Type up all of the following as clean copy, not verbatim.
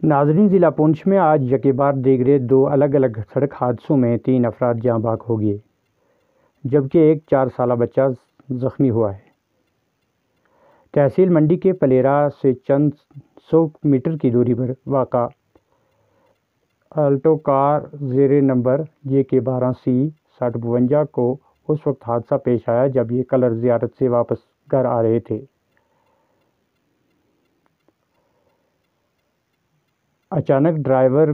नाज़रीन, ज़िला पुंछ में आज यकबार दीगरे दो अलग अलग सड़क हादसों में 3 अफराद जाँ बाक हो गए, जबकि एक 4 साला बच्चा ज़ख्मी हुआ है। तहसील मंडी के पलेरा से चंद 100 मीटर की दूरी पर वाक़ा अल्टो कार ज़ेरे नंबर JK12C 6052 को उस वक्त हादसा पेश आया जब ये कलर ज़ियारत से वापस घर आ रहे थे। अचानक ड्राइवर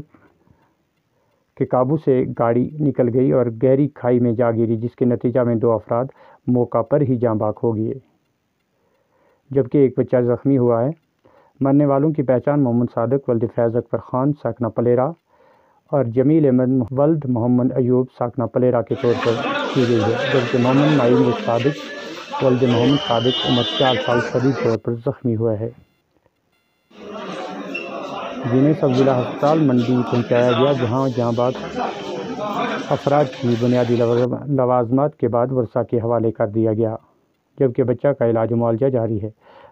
के काबू से गाड़ी निकल गई और गहरी खाई में जा गिरी, जिसके नतीजा में 2 अफराद मौका पर ही जाँ बाक हो गए, जबकि एक बच्चा ज़ख्मी हुआ है। मरने वालों की पहचान मोहम्मद सादिक वल्द फैज़ अकबर खान साकना पलेरा और जमील अहमद वल्द मोहम्मद अयूब साकना पलेरा के तौर पर की गई है, जबकि मोहम्मद नाइम सादिक वल्द मोहम्मद सादिक उम्र 4 साल शदीद तौर पर ज़ख्मी हुआ है, जिन्हें सब जिला अस्पताल मंडी पहुँचाया गया, जहाँ जाँ बाक अफराद की बुनियादी लवाजमात के बाद वर्षा के हवाले कर दिया गया, जबकि बच्चा का इलाज मुआवजा जारी है।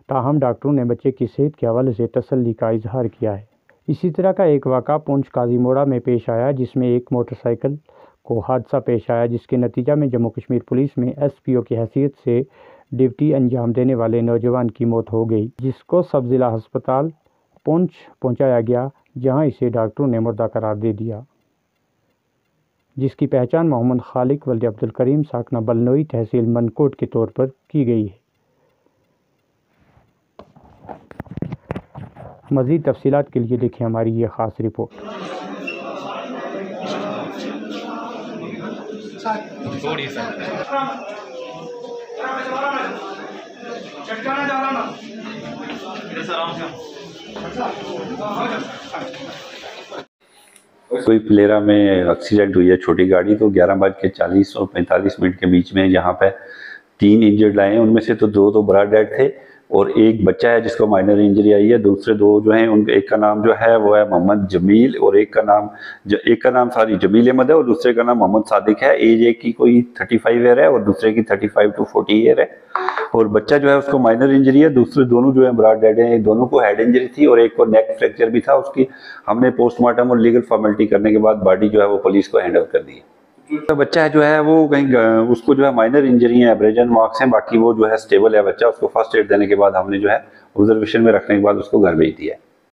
ताहम डॉक्टरों ने बच्चे की सेहत के हवाले से तसल्ली का इजहार किया है। इसी तरह का एक वाक़ा पुंछ काजी मोड़ा में पेश आया, जिसमें एक मोटरसाइकिल को हादसा पेश आया, जिसके नतीजा में जम्मू कश्मीर पुलिस में SPO की हैसियत से ड्यूटी अंजाम देने वाले नौजवान की मौत हो गई, जिसको सब जिला अस्पताल पुंछ पहुंचाया गया, जहां इसे डॉक्टरों ने मुर्दा करार दे दिया, जिसकी पहचान मोहम्मद खालिक वल्द अब्दुल करीम साकना बलनोई तहसील मनकोट के तौर पर की गई है। मज़ीद तफसीलात के लिए देखें हमारी ये ख़ास रिपोर्ट। कोई पलेरा में एक्सीडेंट हुई है छोटी गाड़ी, तो 11:40 और 45 मिनट के बीच में यहाँ पे 3 इंजर्ड आए हैं। उनमें से तो 2 तो बड़ा डेड थे और एक बच्चा है जिसको माइनर इंजरी आई है। दूसरे 2 जो हैं उनके एक का नाम जो है वो है मोहम्मद जमील और एक का नाम जमील अहमद है और दूसरे का नाम मोहम्मद सादिक है। एज एक की कोई 35 ईयर है और दूसरे की 35 to 40 ईयर है और बच्चा जो है उसको माइनर इंजरी है। दूसरे दोनों जो है बड़ा डेड हैं। दोनों को हेड इंजरी थी और एक को नेक फ्रैक्चर भी था। उसकी हमने पोस्टमार्टम और लीगल फॉर्मेलिटी करने के बाद बॉडी जो है वो पुलिस को हैंड ओवर कर दी है। तो बच्चा है जो है वो कहीं उसको जो है माइनर इंजरी है, एब्रेजन मार्क्स हैं, बाकी वो जो है स्टेबल है बच्चा। उसको फर्स्ट एड देने के बाद हमने जो है ऑब्जर्वेशन में रखने के बाद उसको घर भेज दिया है।